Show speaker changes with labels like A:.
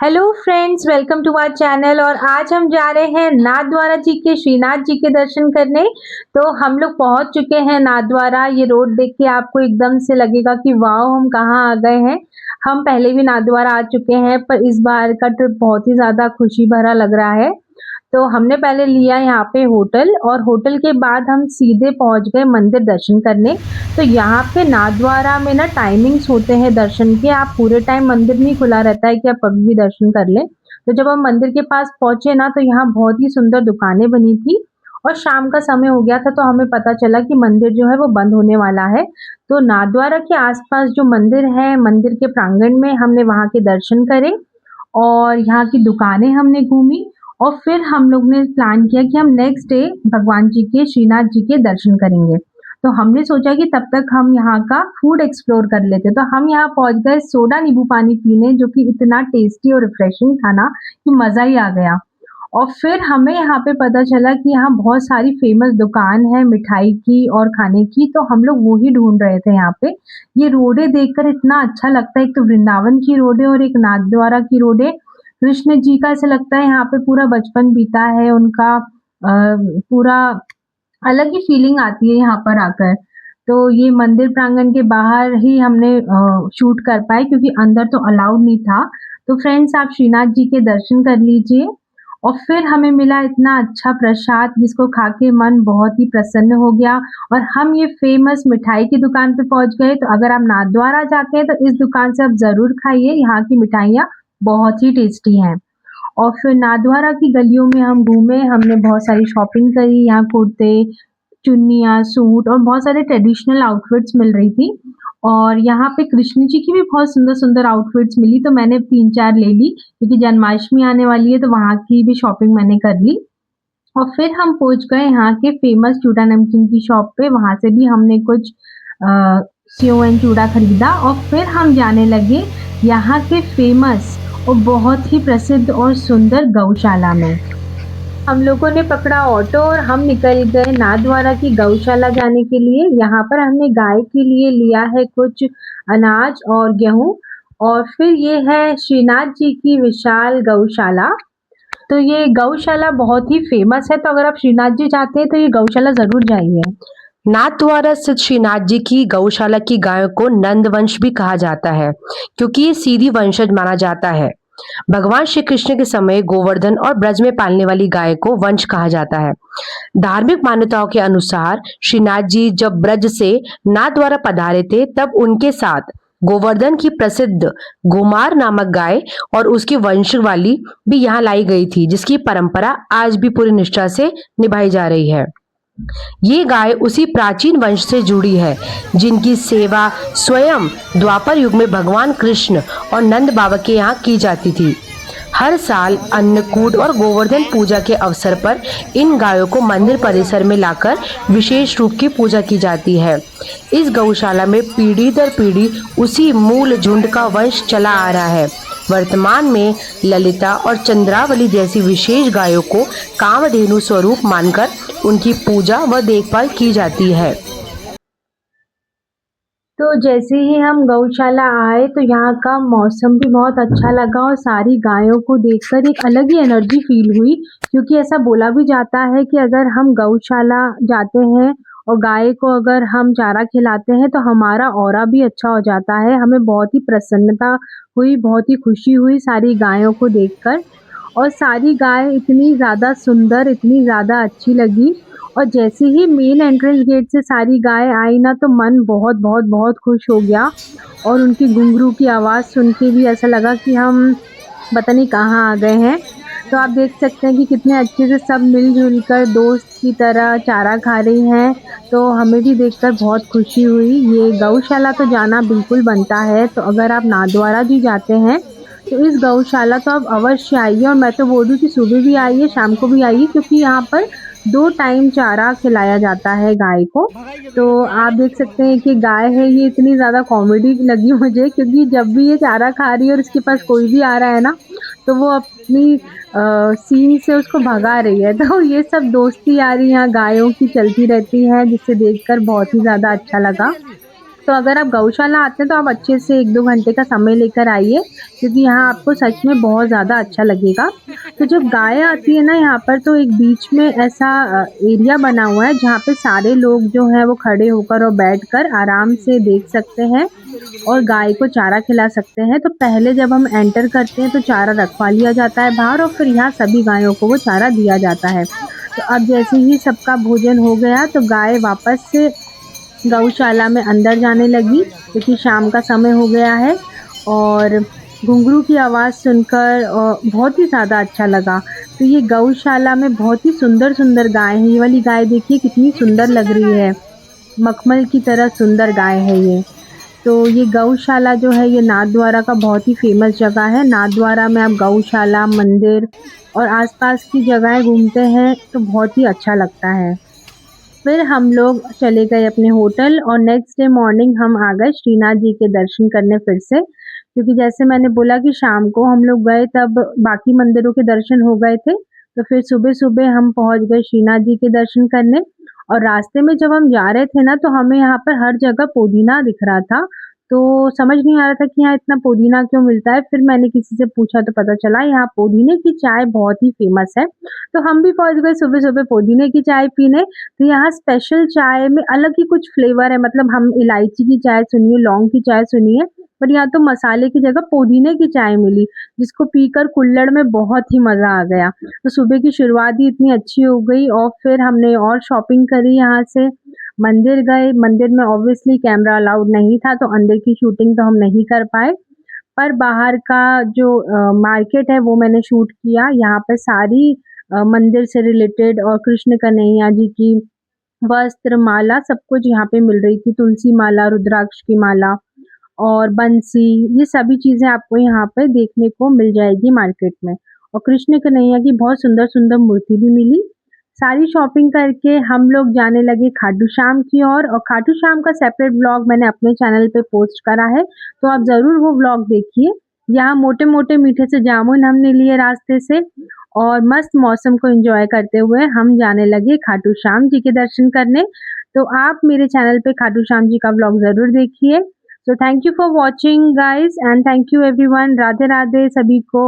A: Hello friends, welcome to our channel. और आज हम जा रहे हैं नाथद्वारा जी के श्रीनाथ जी के दर्शन करने। तो हम लोग पहुंच चुके हैं नाथद्वारा। ये रोड देख के आपको एकदम से लगेगा कि वाह, हम कहाँ आ गए हैं। हम पहले भी नाथद्वारा आ चुके हैं, पर इस बार का ट्रिप बहुत ही ज़्यादा खुशी भरा लग रहा है। तो हमने पहले लिया यहाँ पे होटल, और होटल के बाद हम सीधे पहुँच गए मंदिर दर्शन करने। तो यहाँ पे नाथद्वारा में ना टाइमिंग्स होते हैं दर्शन के। आप पूरे टाइम मंदिर नहीं खुला रहता है कि आप कभी भी दर्शन कर लें। तो जब हम मंदिर के पास पहुँचे ना, तो यहाँ बहुत ही सुंदर दुकानें बनी थी, और शाम का समय हो गया था, तो हमें पता चला कि मंदिर जो है वो बंद होने वाला है। तो नाथद्वारा के आसपास जो मंदिर है, मंदिर के प्रांगण में हमने वहाँ के दर्शन करे, और यहाँ की दुकानें हमने घूमी। और फिर हम लोग ने प्लान किया कि हम नेक्स्ट डे भगवान जी के, श्रीनाथ जी के दर्शन करेंगे। तो हमने सोचा कि तब तक हम यहाँ का फूड एक्सप्लोर कर लेते। तो हम यहाँ पहुँच गए सोडा नींबू पानी पीने, जो कि इतना टेस्टी और रिफ्रेशिंग था ना कि मज़ा ही आ गया। और फिर हमें यहाँ पे पता चला कि यहाँ बहुत सारी फेमस दुकान है मिठाई की और खाने की, तो हम लोग वो ही ढूंढ रहे थे यहाँ पे। ये रोडे देखकर इतना अच्छा लगता है। एक तो वृंदावन की रोडे और एक नाथद्वारा की रोडे। कृष्ण जी का ऐसा लगता है यहाँ पे पूरा बचपन बीता है उनका। पूरा अलग ही फीलिंग आती है यहाँ पर आकर। तो ये मंदिर प्रांगण के बाहर ही हमने शूट कर पाए, क्योंकि अंदर तो अलाउड नहीं था। तो फ्रेंड्स, आप श्रीनाथ जी के दर्शन कर लीजिए। और फिर हमें मिला इतना अच्छा प्रसाद, जिसको खा के मन बहुत ही प्रसन्न हो गया। और हम ये फेमस मिठाई की दुकान पे पहुंच गए। तो अगर आप नाथद्वारा जाते हैं तो इस दुकान से आप ज़रूर खाइए, यहाँ की मिठाइयाँ बहुत ही टेस्टी हैं। और फिर नाथद्वारा की गलियों में हम घूमे, हमने बहुत सारी शॉपिंग करी। यहाँ कुर्ते, चुन्नियाँ, सूट और बहुत सारे ट्रेडिशनल आउटफिट्स मिल रही थी। और यहाँ पे कृष्ण जी की भी बहुत सुंदर-सुंदर आउटफिट्स मिली, तो मैंने 3-4 ले ली, क्योंकि जन्माष्टमी आने वाली है, तो वहाँ की भी शॉपिंग मैंने कर ली। और फिर हम पहुँच गए यहाँ के फेमस चूड़ा नमकीन की शॉप पे। वहाँ से भी हमने कुछ सेव एंड चूड़ा खरीदा, और फिर हम जाने लगे यहाँ के फेमस और बहुत ही प्रसिद्ध और सुंदर गौशाला में। हम लोगों ने पकड़ा ऑटो और हम निकल गए नाथद्वारा की गौशाला जाने के लिए। यहाँ पर हमने गाय के लिए लिया है कुछ अनाज और गेहूँ। और फिर ये है श्रीनाथ जी की विशाल गौशाला। तो ये गौशाला बहुत ही फेमस है, तो अगर आप श्रीनाथ जी जाते हैं तो ये गौशाला जरूर जाइए।
B: नाथद्वारा स्थित श्रीनाथ जी की गौशाला की गायों को नंदवंश भी कहा जाता है, क्योंकि ये सीधी वंशज माना जाता है। भगवान श्री कृष्ण के समय गोवर्धन और ब्रज में पालने वाली गाय को वंश कहा जाता है। धार्मिक मान्यताओं के अनुसार श्रीनाथ जी जब ब्रज से नाथद्वारा पधारे थे, तब उनके साथ गोवर्धन की प्रसिद्ध गोमार नामक गाय और उसकी वंश वाली भी यहाँ लाई गई थी, जिसकी परंपरा आज भी पूरी निष्ठा से निभाई जा रही है। ये गाय उसी प्राचीन वंश से जुड़ी है जिनकी सेवा स्वयं द्वापर युग में भगवान कृष्ण और नंद बाबा के यहाँ की जाती थी। हर साल अन्नकूट और गोवर्धन पूजा के अवसर पर इन गायों को मंदिर परिसर में लाकर विशेष रूप की पूजा की जाती है। इस गौशाला में पीढ़ी दर पीढ़ी उसी मूल झुंड का वंश चला आ रहा है। वर्तमान में ललिता और चंद्रावली जैसी विशेष गायों को कामधेनु स्वरूप मानकर उनकी पूजा व देखभाल की जाती है।
A: तो जैसे ही हम गौशाला आए, तो यहाँ का मौसम भी बहुत अच्छा लगा, और सारी गायों को देखकर एक अलग ही एनर्जी फील हुई। क्योंकि ऐसा बोला भी जाता है कि अगर हम गौशाला जाते हैं और गाय को अगर हम चारा खिलाते हैं, तो हमारा ऑरा भी अच्छा हो जाता है। हमें बहुत ही प्रसन्नता हुई, बहुत ही खुशी हुई सारी गायों को देखकर। और सारी गाय इतनी ज़्यादा सुंदर, इतनी ज़्यादा अच्छी लगी। और जैसे ही मेन एंट्रेंस गेट से सारी गाय आई ना, तो मन बहुत बहुत बहुत खुश हो गया। और उनकी घुंघरू की आवाज़ सुन के भी ऐसा लगा कि हम पता नहीं कहाँ आ गए हैं। तो आप देख सकते हैं कि कितने अच्छे से सब मिलजुल कर दोस्त की तरह चारा खा रही हैं। तो हमें भी देखकर बहुत खुशी हुई। ये गौशाला तो जाना बिल्कुल बनता है। तो अगर आप नाथद्वारा जी जाते हैं तो इस गौशाला तो आप अवश्य आइए। और मैं तो बोलूँ कि सुबह भी आइए, शाम को भी आइए, क्योंकि यहाँ पर 2 टाइम चारा खिलाया जाता है गाय को। तो आप देख सकते हैं कि गाय है, ये इतनी ज़्यादा कॉमेडी लगी मुझे, क्योंकि जब भी ये चारा खा रही है और इसके पास कोई भी आ रहा है ना, तो वो अपनी सींग से उसको भगा रही है। तो ये सब दोस्ती यारी यहाँ गायों की चलती रहती है, जिसे देखकर बहुत ही ज़्यादा अच्छा लगा। तो अगर आप गौशाला आते हैं तो आप अच्छे से 1-2 घंटे का समय लेकर आइए, क्योंकि यहाँ आपको सच में बहुत ज़्यादा अच्छा लगेगा। तो जब गाय आती है ना यहाँ पर, तो एक बीच में ऐसा एरिया बना हुआ है जहाँ पे सारे लोग जो हैं वो खड़े होकर और बैठकर आराम से देख सकते हैं और गाय को चारा खिला सकते हैं। तो पहले जब हम एंटर करते हैं तो चारा रखवा लिया जाता है बाहर और फिर यहाँ सभी गायों को वो चारा दिया जाता है। तो अब जैसे ही सबका भोजन हो गया तो गाय वापस से गौशाला में अंदर जाने लगी, क्योंकि शाम का समय हो गया है। और घुंघरू की आवाज़ सुनकर बहुत ही ज़्यादा अच्छा लगा। तो ये गौशाला में बहुत ही सुंदर-सुंदर गाय हैं। ये वाली गाय देखिए कितनी सुंदर लग रही है, मखमल की तरह सुंदर गाय है ये। तो ये गौशाला जो है ये नाथद्वारा का बहुत ही फ़ेमस जगह है। नाथद्वारा में आप गौशाला, मंदिर और आस-पास की जगहें घूमते हैं तो बहुत ही अच्छा लगता है। फिर हम लोग चले गए अपने होटल और नेक्स्ट डे मॉर्निंग हम आ गए श्रीनाथ जी के दर्शन करने फिर से, क्योंकि जैसे मैंने बोला कि शाम को हम लोग गए तब बाकी मंदिरों के दर्शन हो गए थे, तो फिर सुबह-सुबह हम पहुँच गए श्रीनाथ जी के दर्शन करने। और रास्ते में जब हम जा रहे थे ना तो हमें यहाँ पर हर जगह पुदीना दिख रहा था, तो समझ नहीं आ रहा था कि यहाँ इतना पुदीना क्यों मिलता है। फिर मैंने किसी से पूछा तो पता चला यहाँ पुदीने की चाय बहुत ही फ़ेमस है। तो हम भी पहुँच गए सुबह-सुबह पुदीने की चाय पीने। तो यहाँ स्पेशल चाय में अलग ही कुछ फ्लेवर है, मतलब हम इलायची की चाय सुनिए, लौंग की चाय सुनिए, पर यहाँ तो मसाले की जगह पुदीने की चाय मिली, जिसको पीकर कुल्हड़ में बहुत ही मज़ा आ गया। तो सुबह की शुरुआत ही इतनी अच्छी हो गई और फिर हमने और शॉपिंग करी यहाँ से, मंदिर गए। मंदिर में ऑब्वियसली कैमरा अलाउड नहीं था, तो अंदर की शूटिंग तो हम नहीं कर पाए, पर बाहर का जो मार्केट है वो मैंने शूट किया। यहाँ पे सारी मंदिर से रिलेटेड और कृष्ण कन्हैया जी की वस्त्र, माला सब कुछ यहाँ पे मिल रही थी। तुलसी माला, रुद्राक्ष की माला और बंसी, ये सभी चीज़ें आपको यहाँ पे देखने को मिल जाएगी मार्केट में। और कृष्ण कन्हैया की बहुत सुंदर-सुंदर मूर्ति भी मिली। सारी शॉपिंग करके हम लोग जाने लगे खाटू श्याम की ओर, और खाटू श्याम का सेपरेट व्लॉग मैंने अपने चैनल पे पोस्ट करा है, तो आप ज़रूर वो व्लॉग देखिए। यहाँ मोटे-मोटे मीठे से जामुन हमने लिए रास्ते से और मस्त मौसम को एन्जॉय करते हुए हम जाने लगे खाटू श्याम जी के दर्शन करने। तो आप मेरे चैनल पे खाटू श्याम जी का व्लॉग ज़रूर देखिए। So thank you for watching guys and thank you everyone. Radhe Radhe सभी को।